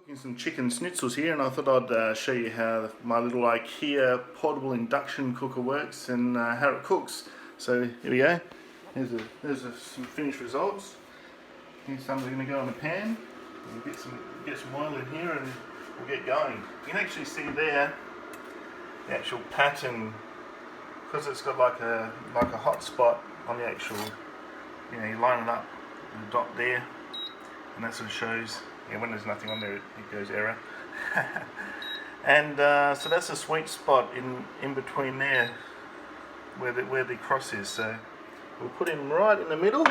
Cooking some chicken schnitzels here, and I thought I'd show you how my little Ikea portable induction cooker works and how it cooks. So here we go. There's some finished results. Here's some that are going to go in a pan. We'll get some oil in here and we'll get going. You can actually see there the actual pattern, because it's got like a hotspot on the actual. You line it up with a dot there, and that sort of shows. Yeah, when there's nothing on there, it goes error. And so that's a sweet spot in between there, where the cross is. So we'll put him right in the middle.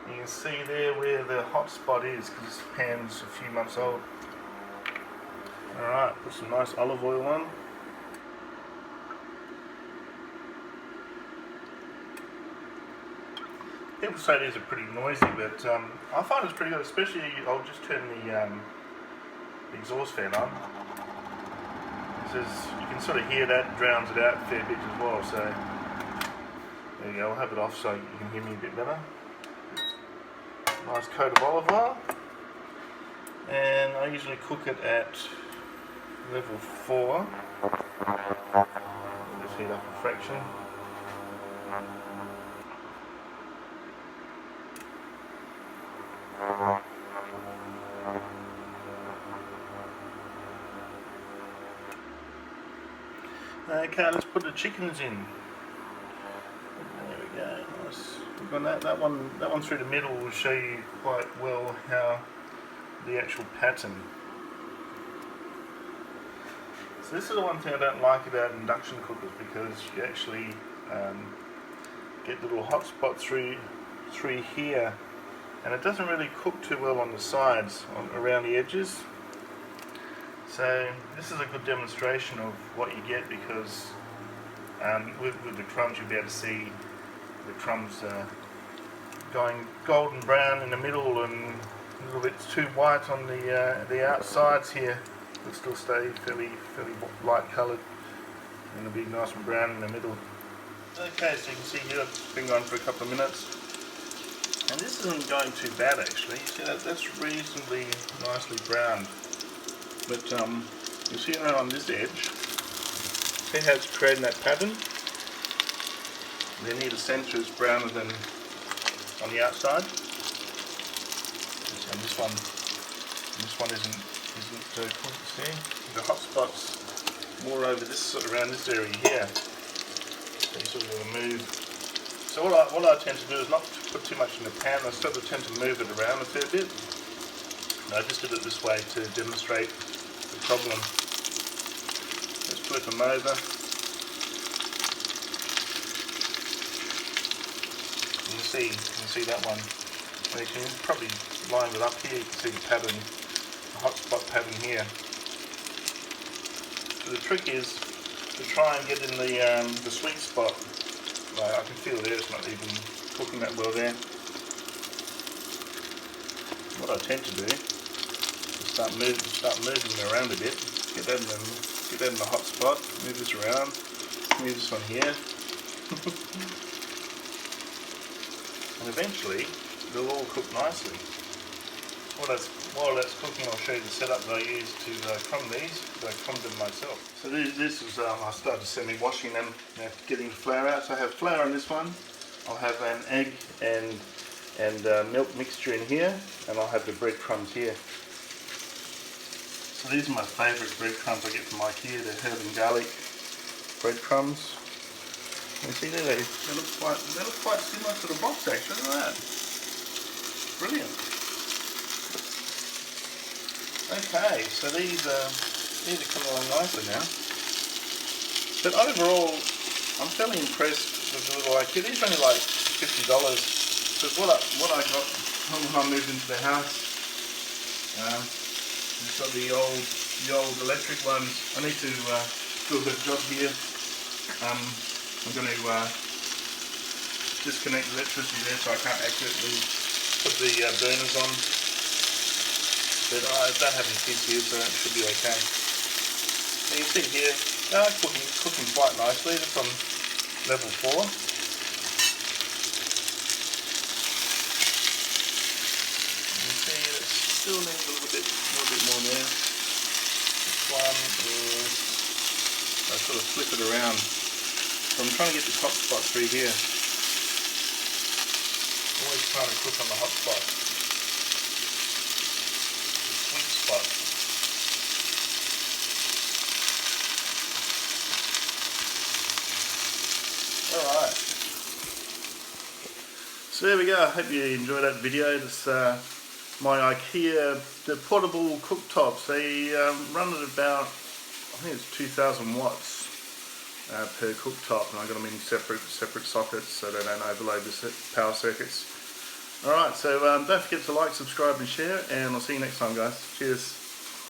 You can see there where the hot spot is, because this pan's a few months old. Alright, put some nice olive oil on. People say these are pretty noisy, but I find it's pretty good, especially I'll just turn the exhaust fan on. You can sort of hear that, drowns it out a fair bit as well, so there you go. I'll have it off so you can hear me a bit better. Nice coat of olive oil, and I usually cook it at level 4. Just heat up a fraction. Okay, let's put the chickens in. There we go. Nice. We've got that one through the middle will show you quite well how the actual pattern. So this is the one thing I don't like about induction cookers, because you actually get the little hot spot through here, and it doesn't really cook too well on the sides, around the edges. So this is a good demonstration of what you get, because with the crumbs you'll be able to see the crumbs going golden brown in the middle and a little bit too white on the outsides here. It'll still stay fairly light coloured, and it'll be nice and brown in the middle. Okay, so you can see here it's been going for a couple of minutes, and this isn't going too bad actually. See that's reasonably nicely browned. But you see right on this edge, see how it's creating that pattern? Then near the centre is browner than on the outside. And this one isn't cooked. See, the hot spots more over this around this area here. So you sort of want to move. So what I tend to do is not put too much in the pan. I sort of tend to move it around a fair bit. And I just did it this way to demonstrate the problem. Let's flip them over. You can see that one. You can probably line it up here. You can see the pattern, the hot spot pattern here. So the trick is to try and get in the sweet spot. I can feel there it's not even cooking that well there. What I tend to do is start moving them around a bit. Get that in the hot spot. Move this around. Move this one here. And eventually they'll all cook nicely. While that's cooking, I'll show you the setup that I use to crumb these. I crumb them myself. So this is I started semi-washing them, getting the flour out. So I have flour in this one. I'll have an egg and milk mixture in here, and I'll have the breadcrumbs here. So these are my favourite breadcrumbs I get from Ikea. They're herb and garlic breadcrumbs. You see there, they look quite similar to the box actually. Look at that. Brilliant. Okay, so these are coming along nicely now. But overall, I'm fairly impressed with the little Ikea. These are only like $50. Because what I got when I moved into the house, it's got the old electric ones. I need to do a bit of job here. I'm going to disconnect the electricity there, so I can't accurately put the burners on. But I don't have any kids here, so it should be okay. So you can see here, they're cooking quite nicely. They're from level 4. You can see still need a little bit more there. This one is, I sort of flip it around. So I'm trying to get this hot spot through here. Always trying to cook on the hot spot. The sweet spot. Alright. So there we go. I hope you enjoyed that video. It's my Ikea, the portable cooktops. They run at about, I think it's 2,000 watts per cooktop, and I got them in separate sockets so they don't overload the power circuits. Alright, so don't forget to like, subscribe and share, and I'll see you next time, guys. Cheers.